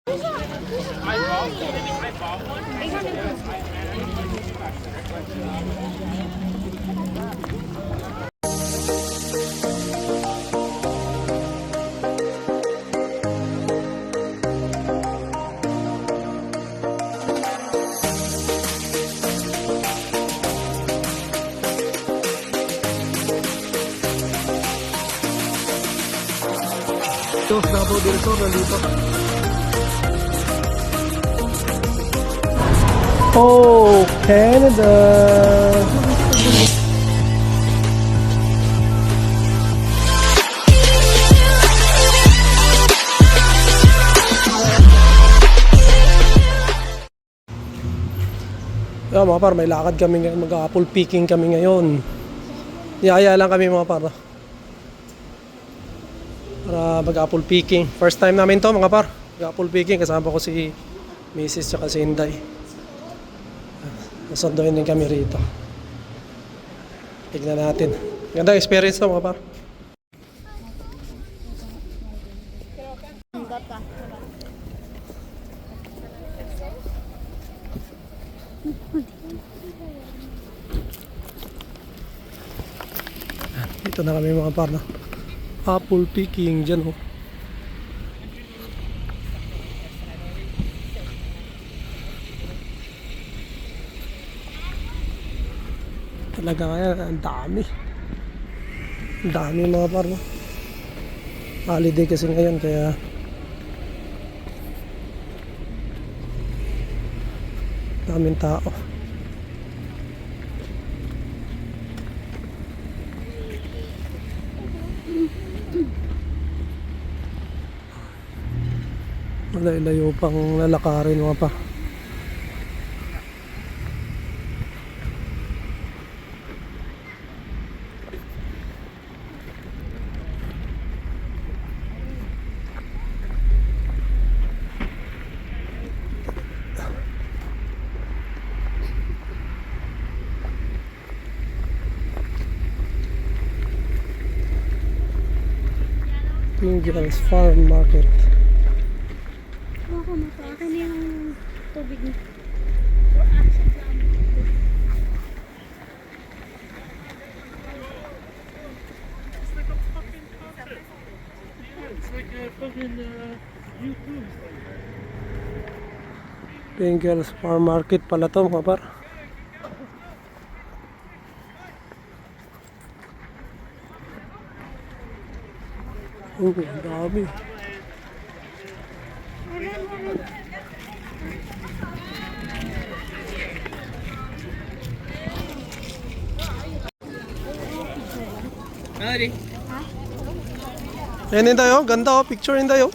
Ito, Davao del Sur, nandito. Oh, Canada! Yeah, mga par, may lakad kami ngayon, mag-apple picking kami ngayon. Niyaya lang kami mga par, para mag-apple picking. First time namin to mga par, mag-apple picking. Kasama ko si Mrs. tsaka si Inday. Nasunduin din kami rito. Tignan natin. Ganda experience to mga par. Dito na kami mga par, no? Apple picking dyan, oh. Talaga kaya ang dami. Ang dami mga par, no? Holiday kasi ngayon kaya daming tao. Malayo pang lalakarin mga pa. Tinggal's Farm Market. Ako na to. Akin yung tubig niya. Tinggal's Farm Market pala to mga par. Oh, ang dami. Ready? Ayan din tayo, ganda oh, picture din tayo.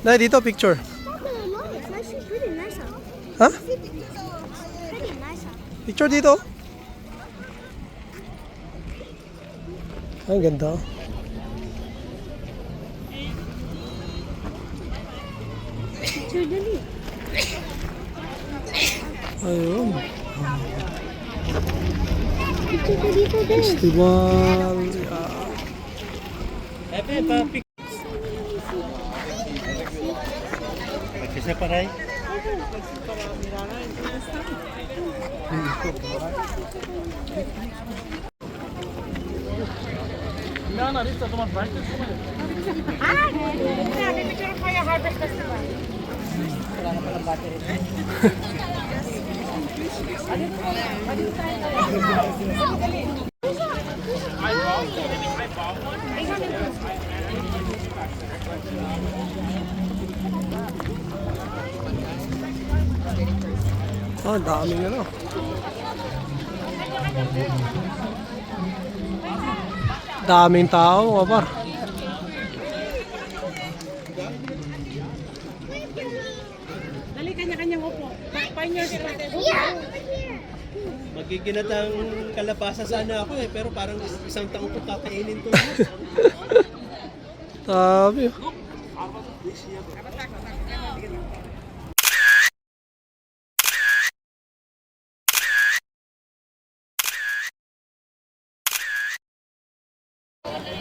Nay, dito picture. It's actually pretty nice out. Ha? Pretty nice out. Picture dito. Ang ganda oh. Picture dali. Ayun. Picture ko dito din. Festival. Ebe, papi. Pagsiseparay. না না রিস্তা তোমার ব্রাইটনেস কমে যাবে আমি picture ko yung Harvest Festival. Ah, daming ano. Daming tao mga par. Dali, kanya-kanyang upo. Pioneer sila. Magiginatang kalabasa sana ako pero parang isang taong ko kakainin to. Dami.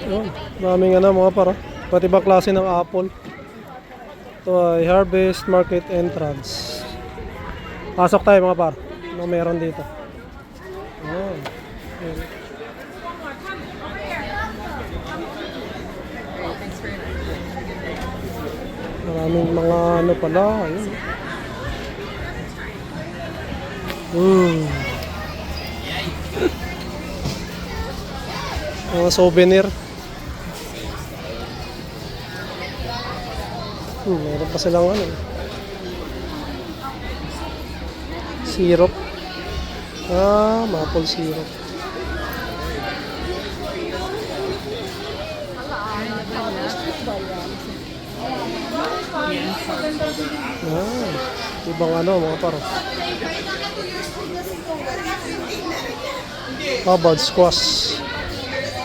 Yun, daming ano mga par. Iba't ibang klase ng apple. Ito ay Harvest Market Entrance. Pasok tayo mga par. Ano meron dito? Oh. Ayan. Maraming mga ano pala. Ayun. Mga souvenir. Meron pa silang ano. Syrup. Maple syrup. Ibang ano mga paro. Bud squash.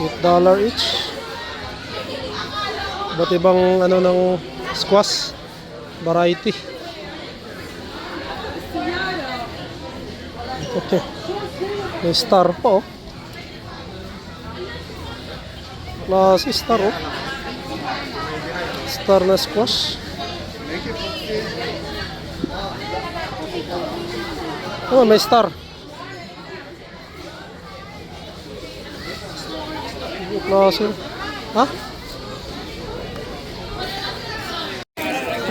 $8 each. Iba't ibang ano ng squash variety. Okay. May star po. Klase star oh. Star na squash. Oh, may star. Klase. Ha?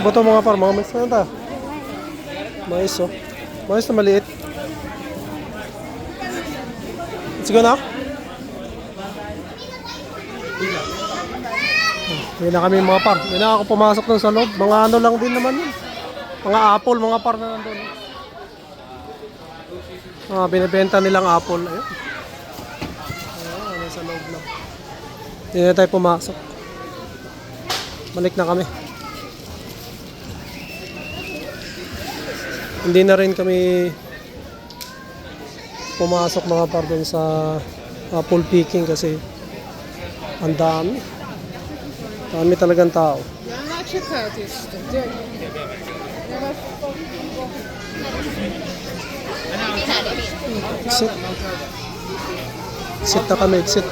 Ito ba ito mga par? Mga mais na ito. Mais oh. Mais na maliit. Let's go na. Hindi na kami mga par. Hindi na ako pumasok dun sa loob. Mga ano lang din naman yun. Mga apple, mga par na nandun. Binibenta nilang apple. Ayun. Nasa loob lang. Hindi na tayo pumasok. Balik na kami. Hindi na rin kami pumasok mga par dun sa apple picking kasi ang dami. Dami talagang tao. Exit. Exit na kami, exit.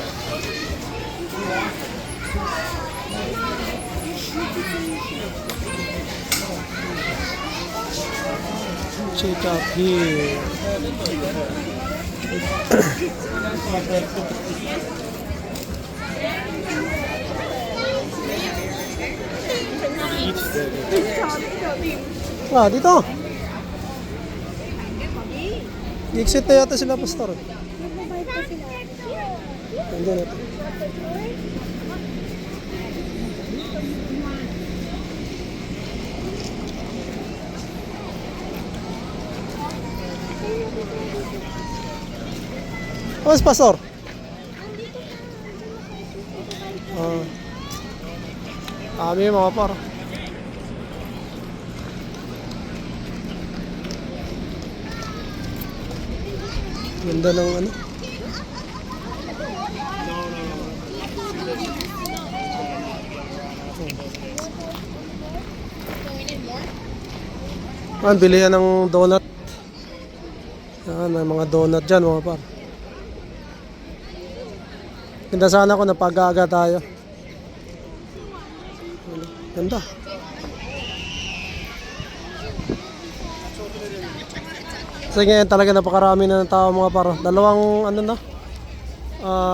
Check out here. Dito. I-exit na yata sila, pastor. Nandiyan na ito. Mas pastor? Kami mga par. Ganda ng ano. Bilihan ng donut. Yan, may mga donut dyan mga par. Ganda sana ako napag-aga tayo. Ganda. Kasi ngayon talaga napakarami na ng tao mga paro. Dalawang ano na.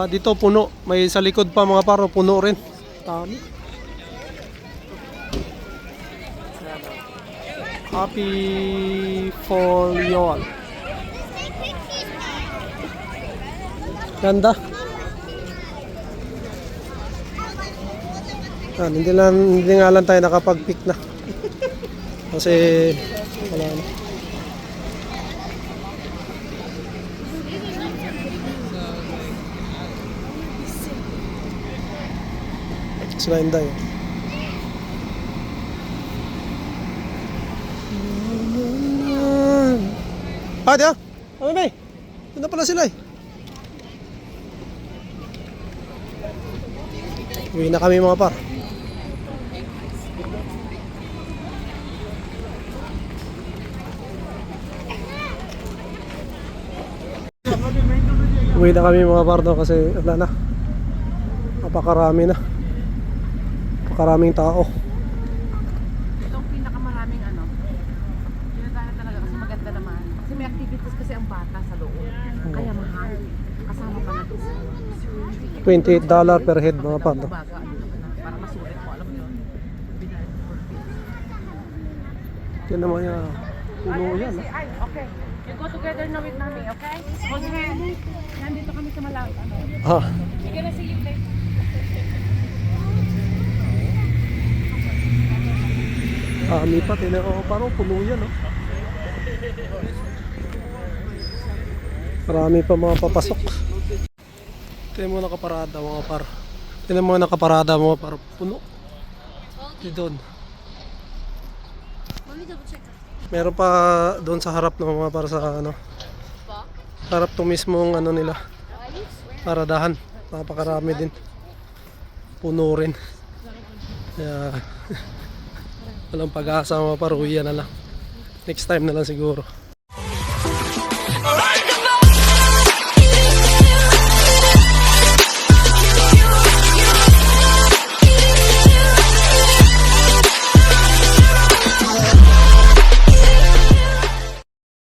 Dito puno. May sa likod pa mga paro. Puno rin. Dami. Happy for you all. Ganda. Hindi nga lang tayo nakapag-pick na. Kasi wala na. Sila Inday. Diyan. May. Doon na pala sila eh. Uwi na kami mga par. Uwi na kami mga par kasi wala na. Napakarami na. Karaming tao. Itong pinakamaraming ano. Pinadahan talaga kasi maganda naman. Kasi may activities kasi ang bata sa loob. Kaya mahal. Kasama pa natin sa $28 per head mga par. No? baga. Ano naman na. Para masulit mo. Alam mo yun. Binayad mo for kids. Yan naman yan. Puno yan. No? Ay, okay. You go together now with mommy, okay? Hold hand. Nandito kami sa Malang. Ano? Ah. We're gonna see you later. Lipat eh. Oh, parang puno yan. No? Marami pa mga papasok. Ito yung mga nakaparada mga par. Ito yung mga nakaparada mga par. Puno. Ito doon. Meron pa doon sa harap ng mga para sa ano. Harap to mismong ano nila. Paradahan. Napakarami din. Puno rin. Kaya walang pag-asa mga par. Uwi na lang. Next time na lang siguro.